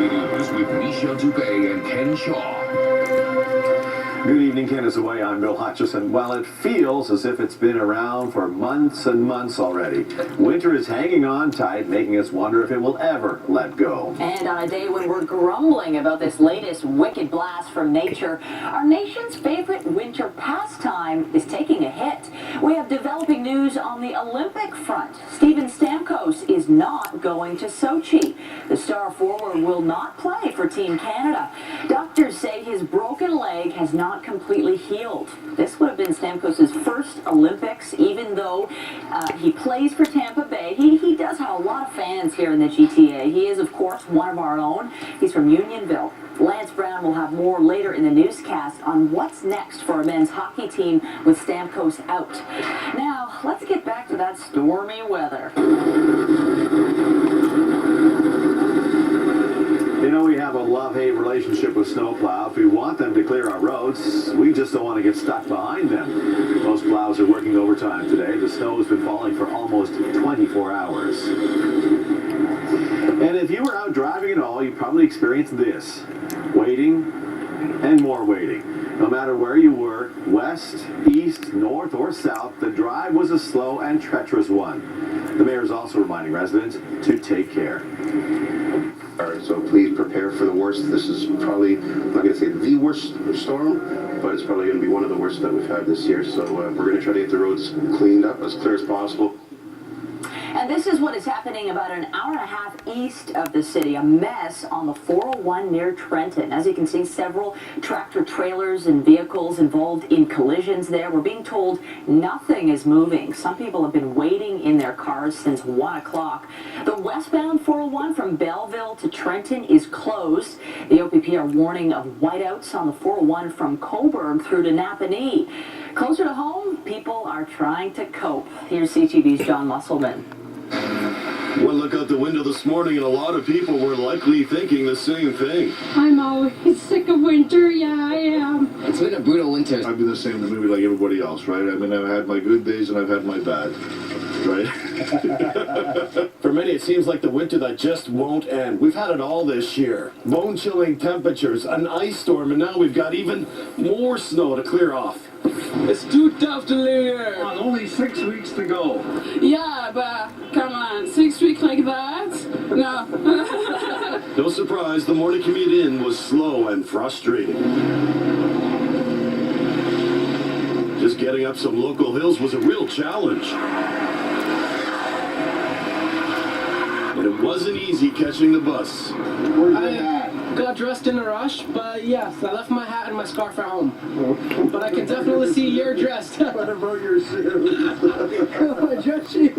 News with Michelle Dubé and Ken Shaw. Good evening, Ken is away. I'm Bill Hutchison. Well, it feels as if it's been around for months and months already. Winter is hanging on tight, making us wonder if it will ever let go. And on a day when we're grumbling about this latest wicked blast from nature, our nation's favorite winter pastime is taking a hit. We have developing news on the Olympic front. Steven Stamkos is not going to Sochi. The star forward will not play for Team Canada. Doctors say his broken leg has not completely healed. This would have been Stamkos' first Olympics, even though he plays for Tampa Bay. He does have a lot of fans here in the GTA. He is, of course, one of our own. He's from Unionville. Lance Brown will have more later in the newscast on what's next for a men's hockey team with Stamkos out. Now, let's get back to that stormy weather. You know, we have a love-hate relationship with snowplow. If we want them to clear our roads, we just don't want to get stuck behind them. Most plows are working overtime today. The snow has been falling for almost 24 hours. And if you were out driving at all, you probably experienced this. Waiting and more waiting. No matter where you were, west, east, north, or south, the drive was a slow and treacherous one. The mayor is also reminding residents to take care. All right, so please prepare for the worst. This is probably, I'm not going to say the worst storm, but it's probably going to be one of the worst that we've had this year. So we're going to try to get the roads cleaned up as clear as possible. And this is what is happening about an hour and a half east of the city. A mess on the 401 near Trenton. As you can see, several tractor trailers and vehicles involved in collisions there. We're being told nothing is moving. Some people have been waiting in their cars since 1 o'clock. The westbound 401 from Belleville to Trenton is closed. The OPP are warning of whiteouts on the 401 from Coburg through to Napanee. Closer to home, people are trying to cope. Here's CTV's John Musselman. One look out the window this morning and a lot of people were likely thinking the same thing. I'm always sick of winter, yeah, I am. It's been a brutal winter. I've been the same to maybe like everybody else, right? I mean, I've had my good days and I've had my bad, right? For many, it seems like the winter that just won't end. We've had it all this year. Bone-chilling temperatures, an ice storm, and now we've got even more snow to clear off. It's too tough to live here. Come on, only 6 weeks to go. Yeah, but come on, 6 weeks like that? No. No surprise, the morning commute in was slow and frustrating. Just getting up some local hills was a real challenge. And it wasn't easy catching the bus. I got dressed in a rush, but yes, I left my hat and my scarf at home. But I can definitely see you're dressed. What about your shoes? Just shoes.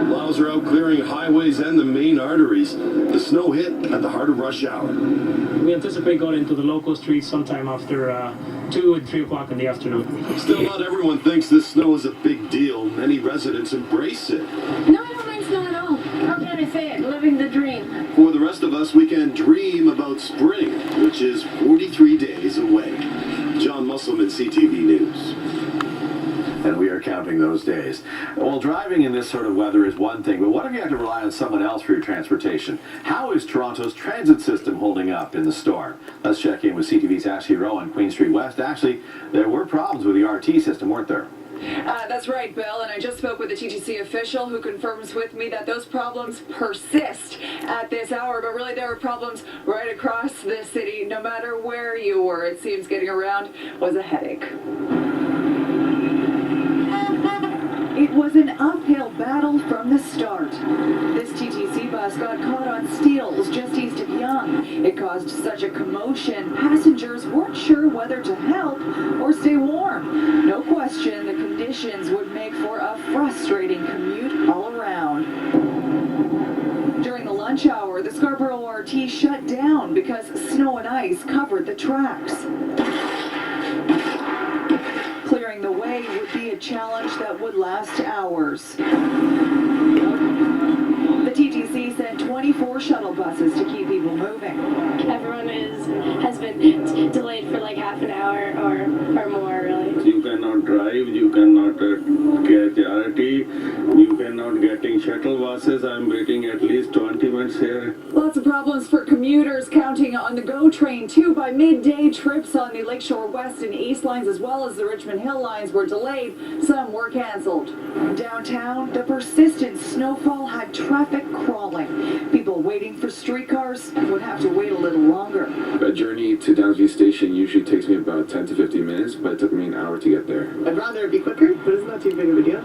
Plows are out clearing highways and the main arteries. The snow hit at the heart of rush hour. We anticipate going into the local streets sometime after 2 and 3 o'clock in the afternoon. Still, not everyone thinks this snow is a big deal. Many residents embrace it. No, I don't think snow at all. How can I say it? Living the dream. For the rest of us, we can dream about spring, which is 43 days away. John Musselman, CTV News. And we are counting those days. Well, driving in this sort of weather is one thing, but what if you have to rely on someone else for your transportation? How is Toronto's transit system holding up in the storm? Let's check in with CTV's Ashley Rowe on Queen Street West. Ashley, there were problems with the RT system, weren't there? That's right, Bill, and I just spoke with a TTC official who confirms with me that those problems persist at this hour, but really there were problems right across the city. No matter where you were, it seems getting around was a headache. It was an uphill battle from the start. This TTC bus got caught on Steeles just east of Yonge. It caused such a commotion, passengers weren't sure whether to help or stay warm. No question, the conditions would make for a frustrating commute all around. During the lunch hour, the Scarborough RT shut down because snow and ice covered the tracks. Clearing the way would be a challenge that would last hours. The TTC sent 24 shuttle buses to keep people moving. Everyone has been delayed for like half an hour or more, really. You cannot drive, you cannot get RT, you cannot not getting shuttle buses. I'm waiting at least 20 minutes here. Lots of problems for commuters counting on the GO train, too. By midday, trips on the Lakeshore West and East lines, as well as the Richmond Hill lines, were delayed. Some were canceled. Downtown, the persistent snowfall had traffic crawling. People waiting for streetcars would have to wait a little longer. A journey to Downsview Station usually takes me about 10 to 15 minutes, but it took me an hour to get there. I'd rather it be quicker, but it's not too big of a deal.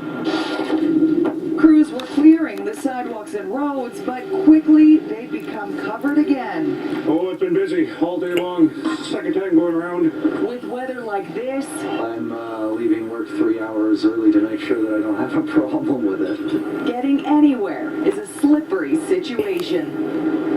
Crews were clearing the sidewalks and roads, but quickly they'd become covered again. Oh, it's been busy all day long. Second time going around. With weather like this, I'm leaving work 3 hours early to make sure that I don't have a problem with it. getting anywhere is a slippery situation.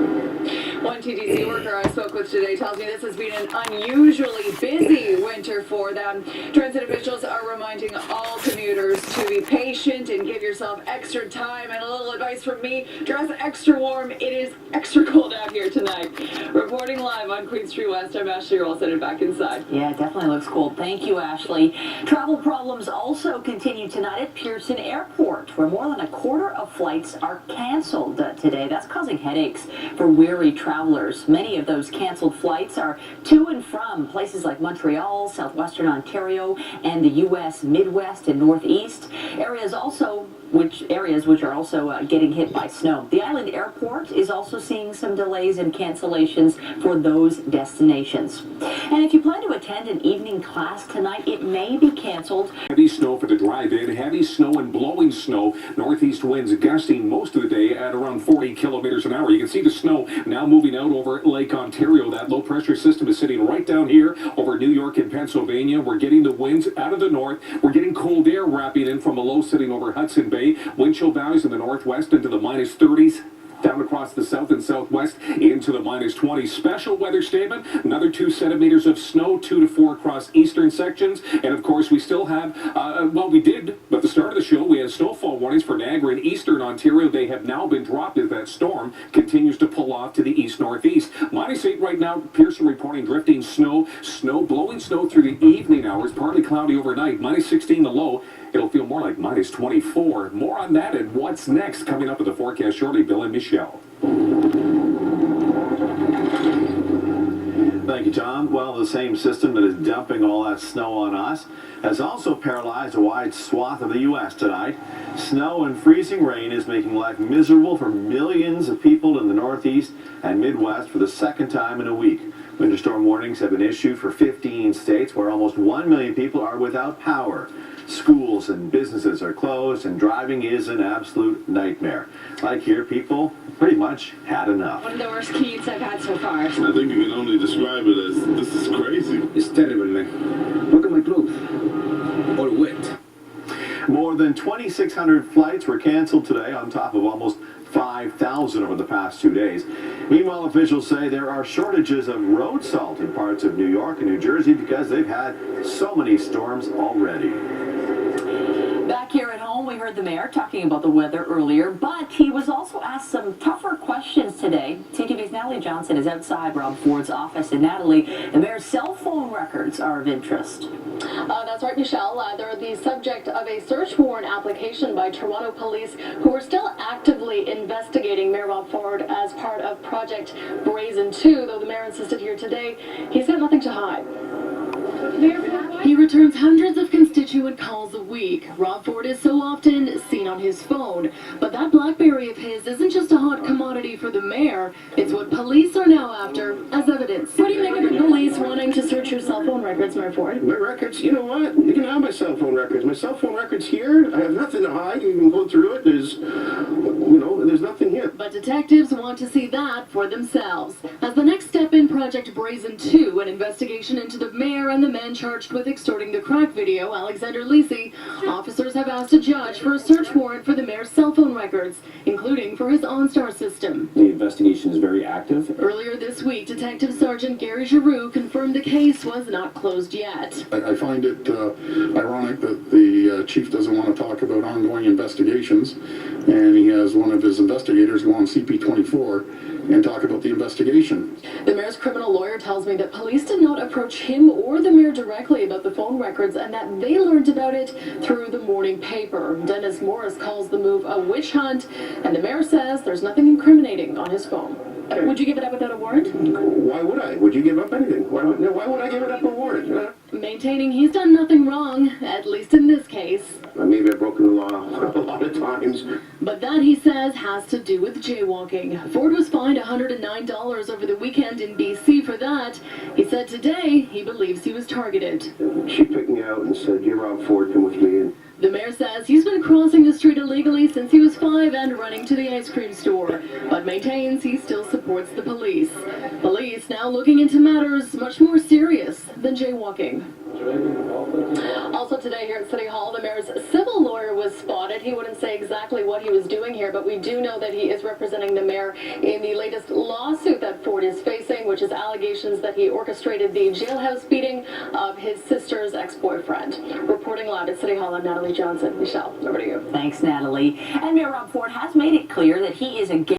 One TTC worker I spoke with today tells me this has been an unusually busy winter for them. Transit officials are reminding all commuters to be patient and give yourself extra time. And a little advice from me, dress extra warm. It is extra cold out here tonight. Reporting live on Queen Street West, I'm Ashley Rolson and back inside. Yeah, it definitely looks cold. Thank you, Ashley. Travel problems also continue tonight at Pearson Airport, where more than a quarter of flights are canceled today. That's causing headaches for weary travelers. Many of those canceled flights are to and from places like Montreal, southwestern Ontario, and the U.S. Midwest and Northeast. Areas which are also getting hit by snow. The island airport is also seeing some delays and cancellations for those destinations. And if you plan to attend an evening class tonight, it may be canceled. Heavy snow for the drive-in, heavy snow and blowing snow. Northeast winds gusting most of the day at around 40 kilometers an hour. You can see the snow now moving out over Lake Ontario. That low pressure system is sitting right down here over New York and Pennsylvania. We're getting the winds out of the north. We're getting cold air wrapping in from a low sitting over Hudson Bay. Wind chill values in the northwest into the minus 30s. Down across the south and southwest into the minus 20s. Special weather statement, another 2 centimeters of snow, 2 to 4 across eastern sections. And of course, we still have, we did, but at the start of the show, we had snowfall warnings for Niagara and eastern Ontario. They have now been dropped as that storm continues to pull off to the east-northeast. Minus 8 right now, Pearson reporting drifting snow, blowing snow through the evening hours, partly cloudy overnight. Minus 16 the low. It'll feel more like minus 24. More on that and what's next coming up with the forecast shortly. Bill and Michelle. Thank you, Tom. Well, the same system that is dumping all that snow on us has also paralyzed a wide swath of the U.S. tonight. Snow and freezing rain is making life miserable for millions of people in the Northeast and Midwest for the second time in a week. Winter storm warnings have been issued for 15 states where almost 1 million people are without power. Schools and businesses are closed and driving is an absolute nightmare. Like here, people pretty much had enough. One of the worst commutes I've had so far. I think you can only describe it as, this is crazy. It's terrible, man. Look at my clothes. All wet. More than 2,600 flights were canceled today on top of almost 5,000 over the past 2 days. Meanwhile, officials say there are shortages of road salt in parts of New York and New Jersey because they've had so many storms already. Back here at home, we heard the mayor talking about the weather earlier, but he was also asked some tougher questions today. CTV's Natalie Johnson is outside Rob Ford's office. And Natalie, the mayor's cell phone records are of interest. That's right, Michelle. They're the subject of a search warrant application by Toronto police who are still actively investigating Mayor Rob Ford as part of Project Brazen 2, though the mayor insisted here today he's got nothing to hide. He returns hundreds of constituent calls a week. Rob Ford is so often seen on his phone. But that BlackBerry of his isn't just a hot commodity for the mayor. It's what police are now after as evidence. What do you make of the police wanting to search your cell phone records, Mayor Ford? My records, you know what? You can have my cell phone records. My cell phone records here. I have nothing to hide. You can go through it. There's nothing here. But detectives want to see that for themselves. As the next step in Project Brazen 2, an investigation into the mayor and the men charged with extorting the crack video, Alexander Lisi, officers have asked a judge for a search warrant for the mayor's cell phone records, including for his OnStar system. The investigation is very active. Earlier this week, Detective Sergeant Gary Giroux confirmed the case was not closed yet. I find it ironic that the chief doesn't want to talk about ongoing investigations, and he has one of his investigators go on CP24 and talk about the investigation. The mayor's criminal lawyer tells me that police did not approach him or the mayor directly about the phone records and that they learned about it through the morning paper. Dennis Morris calls the move a witch hunt, and the mayor says there's nothing incriminating on his phone. Would you give it up without a warrant? Why would I? Would you give up anything? Why would I give it up a warrant? Maintaining he's done nothing wrong, at least in this case. Maybe I've broken the law a lot of times. But that, he says, has to do with jaywalking. Ford was fined $109 over the weekend in BC for that. He said today he believes he was targeted. She picked me out and said, "You're Rob Ford, come with me." The mayor says he's been crossing the street illegally since he was 5 and running to the ice cream store, but maintains he still supports the police. Police now looking into matters much more serious than jaywalking. Also today here at City Hall, the mayor's civil lawyer was spotted. He wouldn't say exactly what he was doing here, but we do know that he is representing the mayor in the latest lawsuit that Ford is facing, which is allegations that he orchestrated the jailhouse beating of his sister's ex-boyfriend. Reporting live at City Hall, I'm Natalie Johnson. Michelle, over to you. Thanks, Natalie. And Mayor Rob Ford has made it clear that he is against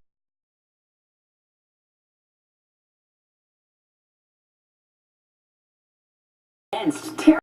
terror.